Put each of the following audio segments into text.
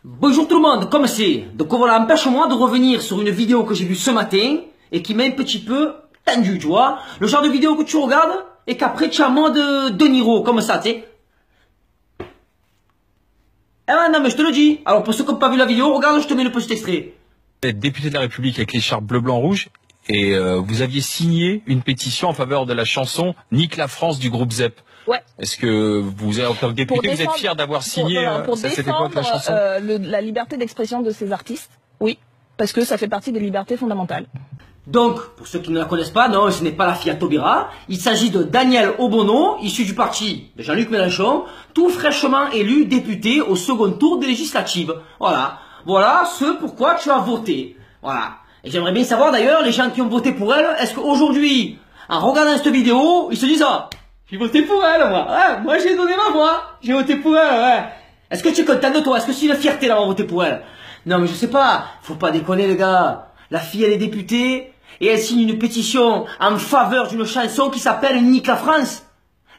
Bonjour tout le monde, comme c'est? Donc voilà, empêche-moi de revenir sur une vidéo que j'ai vue ce matin et qui m'a un petit peu tendu, tu vois. Le genre de vidéo que tu regardes et qu'après tu as en mode De Niro, comme ça, tu sais. Eh ben non mais je te le dis. Alors pour ceux qui n'ont pas vu la vidéo, regarde, je te mets le petit extrait. Vous êtes député de la République avec l'écharpe bleu, blanc, rouge et vous aviez signé une pétition en faveur de la chanson Nique la France du groupe ZEP. Ouais. Est-ce que vous, en tant que député, vous êtes fier d'avoir signé pour cette époque la chanson la liberté d'expression de ces artistes? Oui, parce que ça fait partie des libertés fondamentales. Donc, pour ceux qui ne la connaissent pas, non, ce n'est pas la Fiat Taubira. Il s'agit de Daniel Obono, issu du parti de Jean-Luc Mélenchon, tout fraîchement élu député au second tour des législatives. Voilà. Voilà ce pourquoi tu as voté. Voilà. Et j'aimerais bien savoir d'ailleurs, les gens qui ont voté pour elle, est-ce qu'aujourd'hui, en regardant cette vidéo, ils se disent, ah, j'ai voté pour elle, moi. Ouais, moi j'ai donné ma voix. J'ai voté pour elle, ouais. Est-ce que tu es content de toi? Est-ce que c'est une fierté d'avoir voté pour elle? Non, mais je sais pas. Faut pas déconner, les gars. La fille, elle est députée et elle signe une pétition en faveur d'une chanson qui s'appelle Nique la France.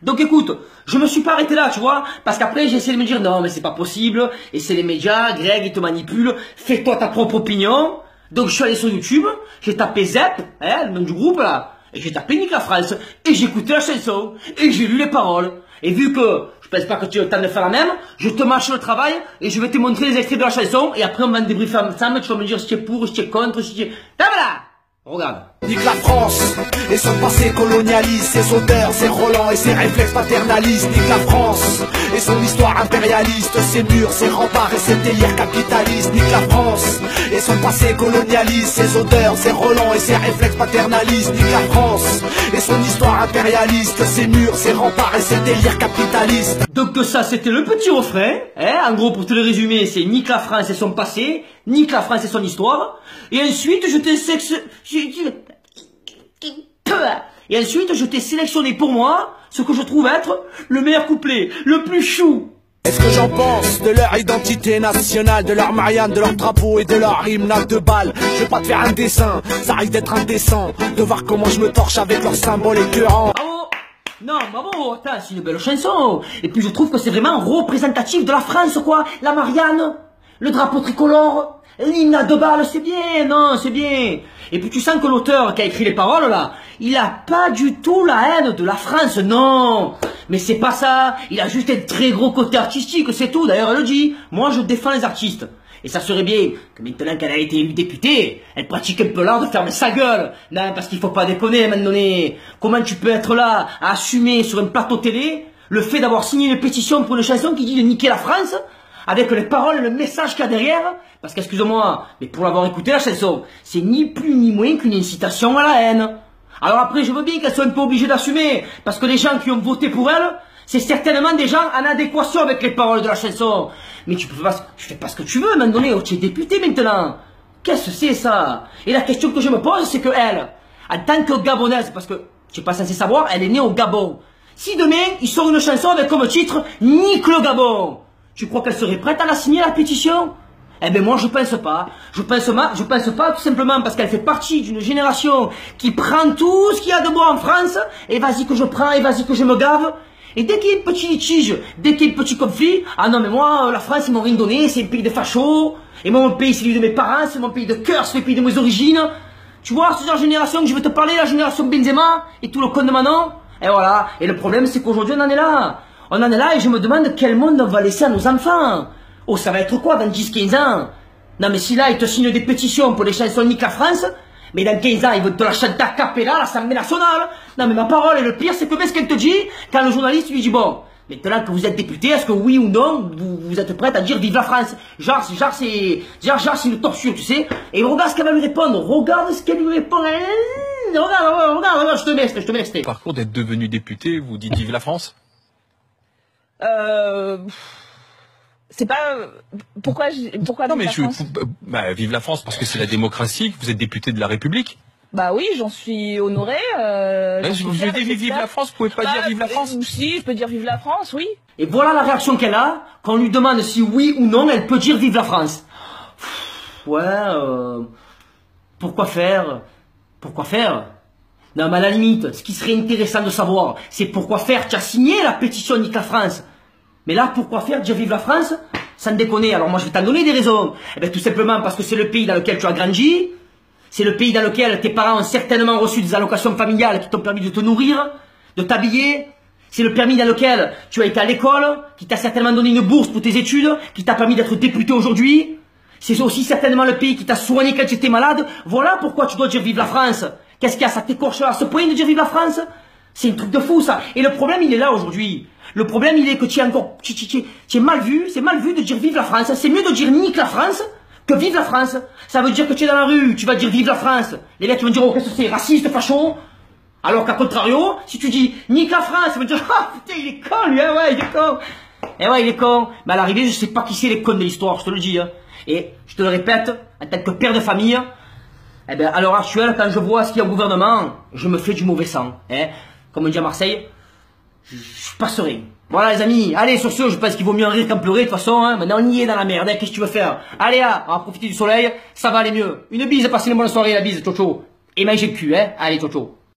Donc écoute, je me suis pas arrêté là, tu vois, parce qu'après j'ai essayé de me dire non mais c'est pas possible, et c'est les médias, Greg ils te manipulent, fais-toi ta propre opinion. Donc je suis allé sur YouTube, j'ai tapé ZEP, hein, le nom du groupe là, et j'ai tapé Nique la France, et j'ai écouté la chanson, et j'ai lu les paroles. Et vu que je pense pas que tu as le temps de faire la même, je te mâche le travail, et je vais te montrer les extraits de la chanson, et après on va en débriefer ensemble, tu vas me dire si tu es pour, si tu es contre, si tu es... Ah voilà. Regarde. Nique la France et son passé colonialiste, ses odeurs, ses relents et ses réflexes paternalistes. Nique la France et son histoire impérialiste, ses murs, ses remparts et ses délires capitalistes. Nique la France et son passé colonialiste, ses odeurs, ses relents et ses réflexes paternalistes. Nique la France et son histoire impérialiste, ses murs, ses remparts et ses délires capitalistes. Donc ça c'était le petit refrain, hein, en gros pour te le résumer c'est nique la France et son passé, nique la France et son histoire, et ensuite je t'ai sélectionné pour moi ce que je trouve être le meilleur couplet, le plus chou. Est-ce que j'en pense de leur identité nationale, de leur Marianne, de leur drapeau et de leur hymne à deux balles? Je vais pas te faire un dessin, ça risque d'être indécent de voir comment je me torche avec leurs symboles écœurants. Non, bravo, attends, c'est une belle chanson. Et puis je trouve que c'est vraiment représentatif de la France, quoi. La Marianne, le drapeau tricolore, l'hymne à deux balles, c'est bien, non, c'est bien. Et puis tu sens que l'auteur qui a écrit les paroles, là, il a pas du tout la haine de la France, non. Mais c'est pas ça, il a juste un très gros côté artistique, c'est tout. D'ailleurs, elle le dit, moi je défends les artistes. Et ça serait bien que maintenant qu'elle a été élue députée, elle pratique un peu l'art de fermer sa gueule. Non, parce qu'il faut pas déconner à un moment donné. Comment tu peux être là à assumer sur un plateau télé le fait d'avoir signé une pétition pour une chanson qui dit de niquer la France, avec les paroles et le message qu'il y a derrière? Parce qu'excuse-moi, mais pour l'avoir écouté la chanson, c'est ni plus ni moins qu'une incitation à la haine. Alors après, je veux bien qu'elle soit un peu obligée d'assumer, parce que les gens qui ont voté pour elle, c'est certainement des gens en adéquation avec les paroles de la chanson. Mais tu peux pas, tu fais pas ce que tu veux, à un moment donné, tu es député maintenant. Qu'est-ce que c'est ça? Et la question que je me pose, c'est que elle, en tant que Gabonaise, parce que tu n'es pas censé savoir, elle est née au Gabon. Si demain, ils sortent une chanson avec comme titre Nique le Gabon, tu crois qu'elle serait prête à la signer, la pétition? Eh ben moi je pense pas. Je pense pas tout simplement parce qu'elle fait partie d'une génération qui prend tout ce qu'il y a de bon en France, et vas-y que je prends, et vas-y que je me gave. Et dès qu'il y a un petit litige, dès qu'il y a un petit conflit, ah non mais moi, la France ils m'ont rien donné, c'est un pays de fachos, et moi mon pays c'est celui de mes parents, c'est mon pays de cœur, c'est le pays de mes origines. Tu vois, c'est genre génération que je veux te parler, la génération Benzema, et tout le con de Manon, et voilà. Et le problème c'est qu'aujourd'hui on en est là. On en est là et je me demande quel monde on va laisser à nos enfants. Oh ça va être quoi dans 10-15 ans? Non mais si là ils te signent des pétitions pour les chansons Nique la France, mais dans 15 ans, ils vont te la chanter à cappella à l'Assemblée nationale. Non, mais ma parole, et le pire, c'est que ce qu'elle te dit, quand le journaliste lui dit, bon, maintenant que vous êtes député, est-ce que oui ou non, vous êtes prête à dire vive la France? Genre, c'est une torture, tu sais. Et regarde ce qu'elle va lui répondre. Regarde ce qu'elle lui répond. Regarde, je te mets l'extrait. Parcours d'être devenu député, vous dites vive la France? C'est pas pourquoi non mais vive vive la la France. France parce que c'est la démocratie, que vous êtes député de la République. Bah oui, j'en suis honorée. Je vous ai dit vive la France, vous pouvez pas dire vive la France? Si, je peux dire vive la France, oui. Et voilà la réaction qu'elle a quand on lui demande si oui ou non elle peut dire vive la France. Ouais, pourquoi faire? Pourquoi faire? Non mais à la limite, ce qui serait intéressant de savoir, c'est pourquoi faire? Tu as signé la pétition Nique la France. Mais là, pourquoi faire dire vive la France? sans déconner. Alors moi je vais t'en donner des raisons. Eh bien tout simplement parce que c'est le pays dans lequel tu as grandi, c'est le pays dans lequel tes parents ont certainement reçu des allocations familiales qui t'ont permis de te nourrir, de t'habiller. C'est le permis dans lequel tu as été à l'école, qui t'a certainement donné une bourse pour tes études, qui t'a permis d'être député aujourd'hui. C'est aussi certainement le pays qui t'a soigné quand tu étais malade. Voilà pourquoi tu dois dire vive la France. Qu'est-ce qu'il y a, ça t'écorche à ce point de dire vive la France? C'est un truc de fou ça. Et le problème il est là aujourd'hui. Le problème il est que tu es encore, tu es mal vu, c'est mal vu de dire vive la France. C'est mieux de dire nique la France que vive la France. Ça veut dire que tu es dans la rue, tu vas dire vive la France. Les mecs vont dire oh qu'est-ce que c'est, raciste, facho. Alors qu'à contrario, si tu dis nique la France, ça veut dire ah putain il est con lui, hein, ouais il est con. Eh ouais il est con. Mais à l'arrivée je sais pas qui c'est les cons de l'histoire, je te le dis. Hein. Et je te le répète, en tant que père de famille, eh ben, à l'heure actuelle, quand je vois ce qu'il y a au gouvernement, je me fais du mauvais sang. Hein. Comme on dit à Marseille, je passerai. Voilà les amis, allez sur ce, je pense qu'il vaut mieux en rire qu'en pleurer de toute façon. Hein. Maintenant on y est dans la merde, hein. Qu'est-ce que tu veux faire? Allez, on va profiter du soleil, ça va aller mieux. Une bise, passez une bonne soirée la bise, ciao ciao. Et mangez le cul, hein. Allez, ciao ciao.